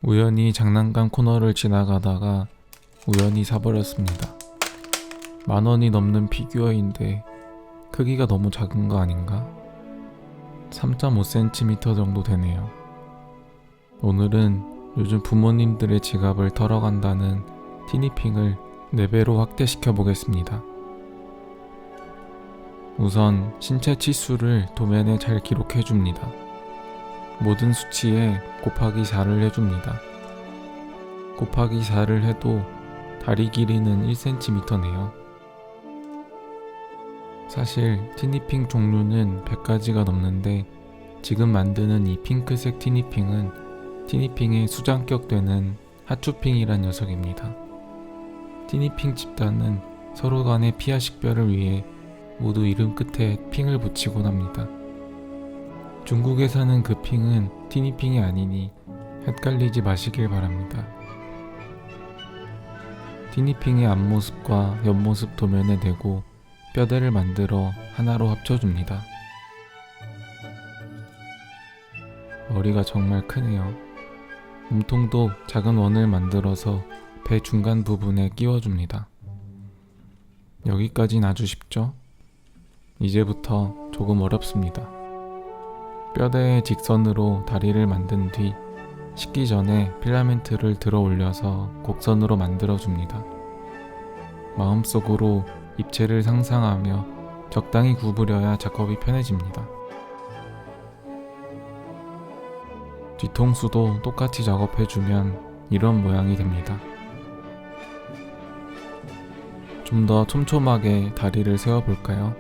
우연히 장난감 코너를 지나가다가 우연히 사버렸습니다. 10,000원이 넘는 피규어인데 크기가 너무 작은 거 아닌가? 3.5cm 정도 되네요. 오늘은 요즘 부모님들의 지갑을 털어간다는 티니핑을 4배로 확대시켜 보겠습니다. 우선 신체 치수를 도면에 잘 기록해 줍니다. 모든 수치에 곱하기 4를 해줍니다. 곱하기 4를 해도 다리 길이는 1cm네요. 사실 티니핑 종류는 100가지가 넘는데 지금 만드는 이 핑크색 티니핑은 티니핑의 수장격 되는 하추핑이란 녀석입니다. 티니핑 집단은 서로 간의 피하 식별을 위해 모두 이름 끝에 핑을 붙이곤 합니다. 중국에 사는 그 핑은 티니핑이 아니니 헷갈리지 마시길 바랍니다. 티니핑의 앞모습과 옆모습 도면에 대고 뼈대를 만들어 하나로 합쳐줍니다. 머리가 정말 크네요. 몸통도 작은 원을 만들어서 배 중간 부분에 끼워줍니다. 여기까진 아주 쉽죠? 이제부터 조금 어렵습니다. 뼈대에 직선으로 다리를 만든 뒤 식기 전에 필라멘트를 들어 올려서 곡선으로 만들어줍니다. 마음속으로 입체를 상상하며 적당히 구부려야 작업이 편해집니다. 뒤통수도 똑같이 작업해주면 이런 모양이 됩니다. 좀 더 촘촘하게 다리를 세워볼까요?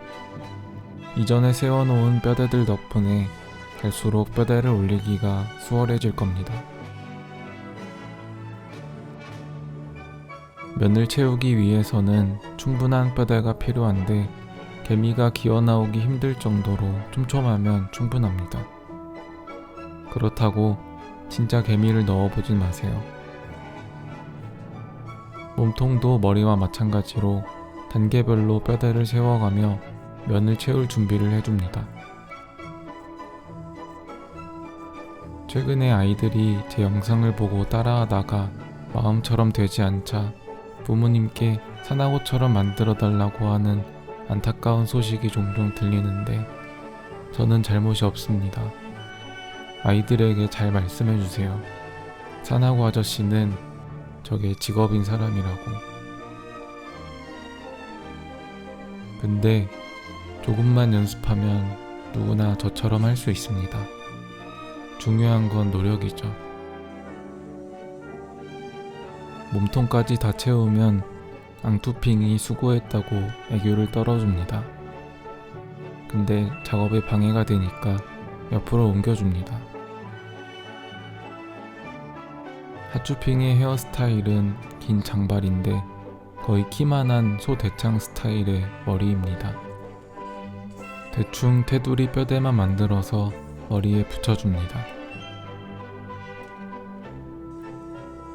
이전에 세워놓은 뼈대들 덕분에 갈수록 뼈대를 올리기가 수월해질 겁니다. 면을 채우기 위해서는 충분한 뼈대가 필요한데 개미가 기어나오기 힘들 정도로 촘촘하면 충분합니다. 그렇다고 진짜 개미를 넣어보진 마세요. 몸통도 머리와 마찬가지로 단계별로 뼈대를 세워가며 면을 채울 준비를 해줍니다. 최근에 아이들이 제 영상을 보고 따라하다가 마음처럼 되지 않자 부모님께 산하고처럼 만들어 달라고 하는 안타까운 소식이 종종 들리는데 저는 잘못이 없습니다. 아이들에게 잘 말씀해 주세요. 산하고 아저씨는 저게 직업인 사람이라고. 근데 조금만 연습하면 누구나 저처럼 할 수 있습니다. 중요한 건 노력이죠. 몸통까지 다 채우면 앙투핑이 수고했다고 애교를 떨어줍니다. 근데 작업에 방해가 되니까 옆으로 옮겨줍니다. 하추핑의 헤어스타일은 긴 장발인데 거의 키만한 소 대창 스타일의 머리입니다. 대충 테두리 뼈대만 만들어서 머리에 붙여줍니다.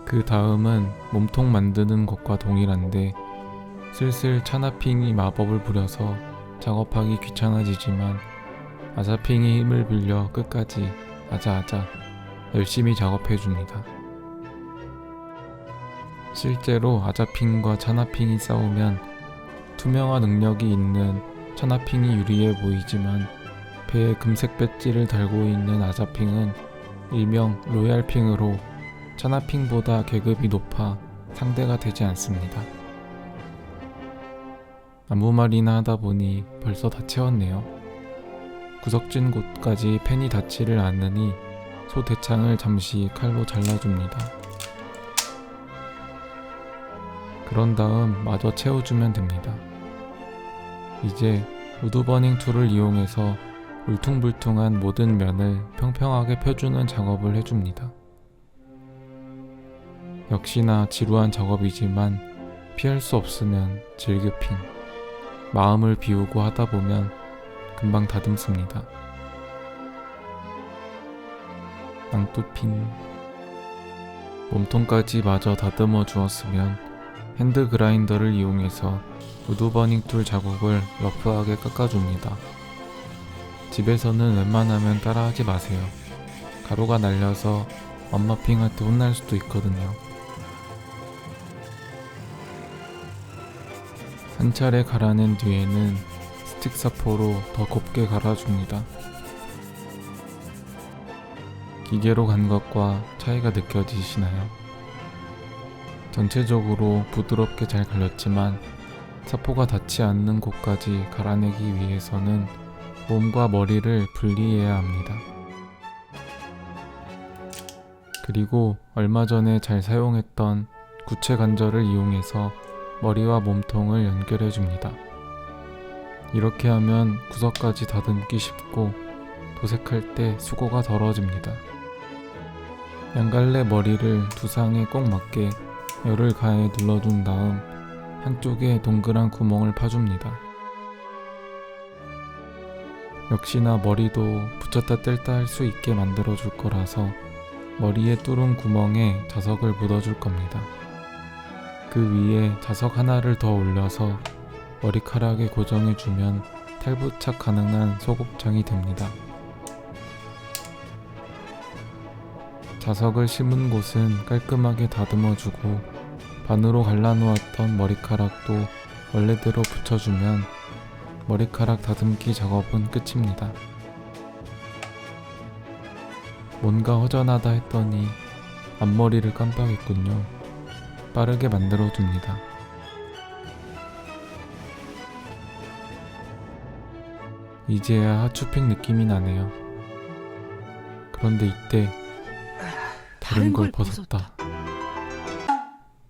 그 다음은 몸통 만드는 것과 동일한데 슬슬 차나핑이 마법을 부려서 작업하기 귀찮아지지만 아자핑이 힘을 빌려 끝까지 아자아자 열심히 작업해줍니다. 실제로 아자핑과 차나핑이 싸우면 투명화 능력이 있는 차나핑이 유리해 보이지만 배에 금색 배지를 달고 있는 아자핑은 일명 로얄핑으로 차나핑보다 계급이 높아 상대가 되지 않습니다. 아무 말이나 하다 보니 벌써 다 채웠네요. 구석진 곳까지 펜이 닿지를 않으니 소 대창을 잠시 칼로 잘라줍니다. 그런 다음 마저 채워주면 됩니다. 이제 우드버닝 툴을 이용해서 울퉁불퉁한 모든 면을 평평하게 펴주는 작업을 해줍니다. 역시나 지루한 작업이지만 피할 수 없으면 즐겨핑. 마음을 비우고 하다 보면 금방 다듬습니다. 앙뚜핑. 몸통까지 마저 다듬어 주었으면 핸드 그라인더를 이용해서 우드버닝 툴 자국을 러프하게 깎아줍니다. 집에서는 웬만하면 따라하지 마세요. 가루가 날려서 엄마핑한테 혼날 수도 있거든요. 한 차례 갈아낸 뒤에는 스틱 사포로 더 곱게 갈아줍니다. 기계로 간 것과 차이가 느껴지시나요? 전체적으로 부드럽게 잘 갈렸지만 사포가 닿지 않는 곳까지 갈아내기 위해서는 몸과 머리를 분리해야 합니다. 그리고 얼마 전에 잘 사용했던 구체 관절을 이용해서 머리와 몸통을 연결해 줍니다. 이렇게 하면 구석까지 다듬기 쉽고 도색할 때 수고가 덜어집니다. 양갈래 머리를 두상에 꼭 맞게 열을 가해 눌러준 다음 한쪽에 동그란 구멍을 파줍니다. 역시나 머리도 붙였다 뗄다 할 수 있게 만들어 줄 거라서 머리에 뚫은 구멍에 자석을 묻어줄 겁니다. 그 위에 자석 하나를 더 올려서 머리카락에 고정해주면 탈부착 가능한 소곱창이 됩니다. 자석을 심은 곳은 깔끔하게 다듬어주고 반으로 갈라놓았던 머리카락도 원래대로 붙여주면 머리카락 다듬기 작업은 끝입니다. 뭔가 허전하다 했더니 앞머리를 깜빡했군요. 빠르게 만들어줍니다. 이제야 하추핑 느낌이 나네요. 그런데 이때 다른 걸 벗었다.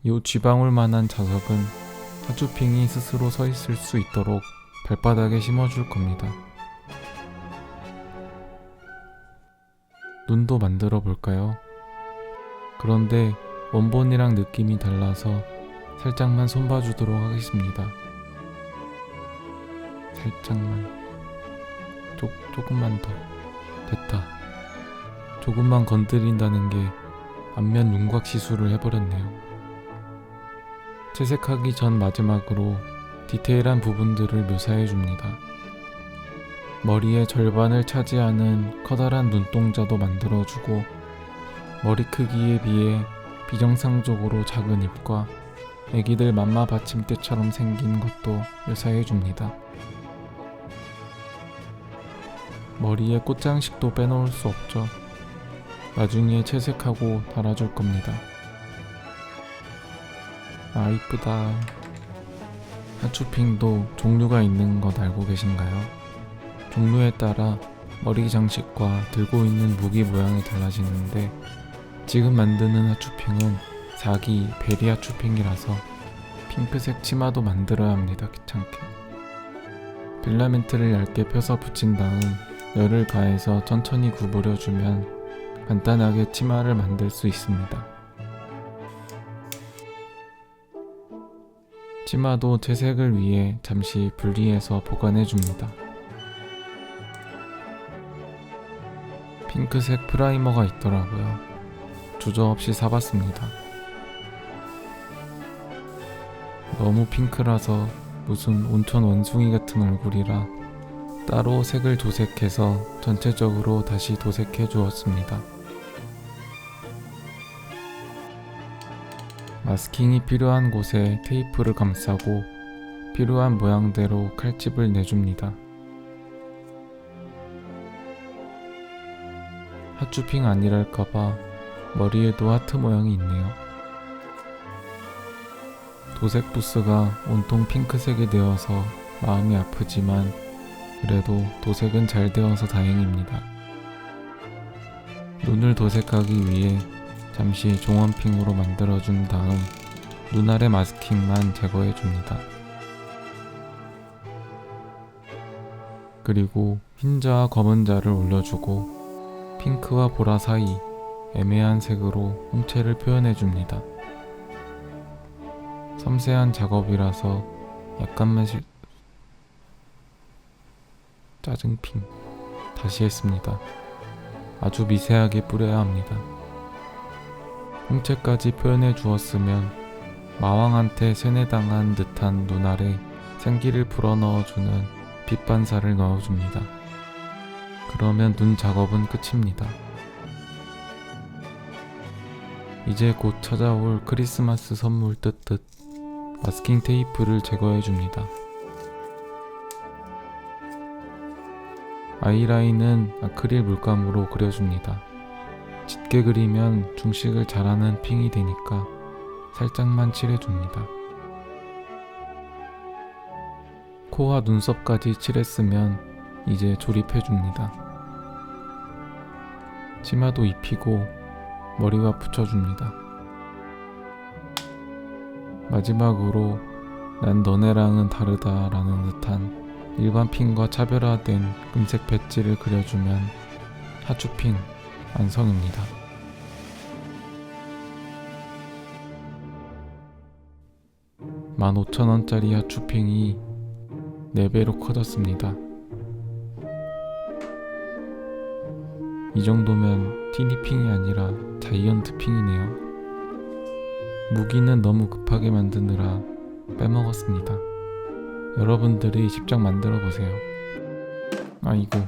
요 쥐방울만한 자석은 하추핑이 스스로 서 있을 수 있도록 발바닥에 심어줄 겁니다. 눈도 만들어 볼까요? 그런데 원본이랑 느낌이 달라서 살짝만 손봐주도록 하겠습니다. 살짝만. 조금만 더. 됐다. 조금만 건드린다는 게 안면 윤곽 시술을 해버렸네요. 채색하기 전 마지막으로 디테일한 부분들을 묘사해줍니다. 머리의 절반을 차지하는 커다란 눈동자도 만들어주고 머리 크기에 비해 비정상적으로 작은 입과 애기들 맘마 받침대처럼 생긴 것도 묘사해줍니다. 머리에 꽃장식도 빼놓을 수 없죠. 나중에 채색하고 달아줄 겁니다. 아 이쁘다. 하추핑도 종류가 있는 것 알고 계신가요? 종류에 따라 머리 장식과 들고 있는 무기 모양이 달라지는데 지금 만드는 하추핑은 4기 베리 하추핑이라서 핑크색 치마도 만들어야 합니다. 귀찮게. 필라멘트를 얇게 펴서 붙인 다음 열을 가해서 천천히 구부려주면 간단하게 치마를 만들 수 있습니다. 치마도 채색을 위해 잠시 분리해서 보관해줍니다. 핑크색 프라이머가 있더라고요. 주저없이 사봤습니다. 너무 핑크라서 무슨 온천 원숭이 같은 얼굴이라 따로 색을 도색해서 전체적으로 다시 도색해 주었습니다. 마스킹이 필요한 곳에 테이프를 감싸고 필요한 모양대로 칼집을 내줍니다. 하추핑 아니랄까봐 머리에도 하트 모양이 있네요. 도색 부스가 온통 핑크색이 되어서 마음이 아프지만 그래도 도색은 잘 되어서 다행입니다. 눈을 도색하기 위해 잠시 종원핑으로 만들어준 다음 눈아래 마스킹만 제거해줍니다. 그리고 흰자와 검은자를 올려주고 핑크와 보라 사이 애매한 색으로 홍채를 표현해줍니다. 섬세한 작업이라서 약간만 짜증핑. 다시 했습니다. 아주 미세하게 뿌려야 합니다. 홍채까지 표현해 주었으면 마왕한테 세뇌당한 듯한 눈알에 생기를 불어넣어주는 빛 반사를 넣어줍니다. 그러면 눈 작업은 끝입니다. 이제 곧 찾아올 크리스마스 선물 뜻뜻 마스킹 테이프를 제거해줍니다. 아이라인은 아크릴 물감으로 그려줍니다. 짙게 그리면 중식을 잘하는 핑이 되니까 살짝만 칠해줍니다. 코와 눈썹까지 칠했으면 이제 조립해줍니다. 치마도 입히고 머리와 붙여줍니다. 마지막으로 난 너네랑은 다르다 라는 듯한 일반 핑과 차별화된 금색 배지를 그려주면 하추핑 완성입니다. 15,000원짜리 하추핑이 4배로 커졌습니다. 이 정도면 티니핑이 아니라 자이언트 핑이네요. 무기는 너무 급하게 만드느라 빼먹었습니다. 여러분들이 직접 만들어 보세요. 아이고,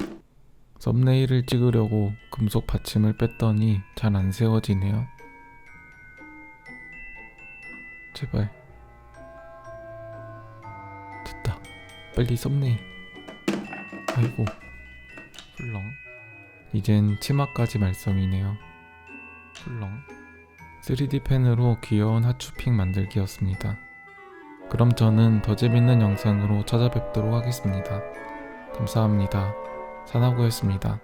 썸네일을 찍으려고 금속 받침을 뺐더니 잘 안 세워지네요. 제발. 됐다. 빨리 썸네일. 아이고, 훌렁. 이젠 치마까지 말썽이네요. 훌렁. 3D 펜으로 귀여운 하추핑 만들기였습니다. 그럼 저는 더 재밌는 영상으로 찾아뵙도록 하겠습니다. 감사합니다. 산하고였습니다.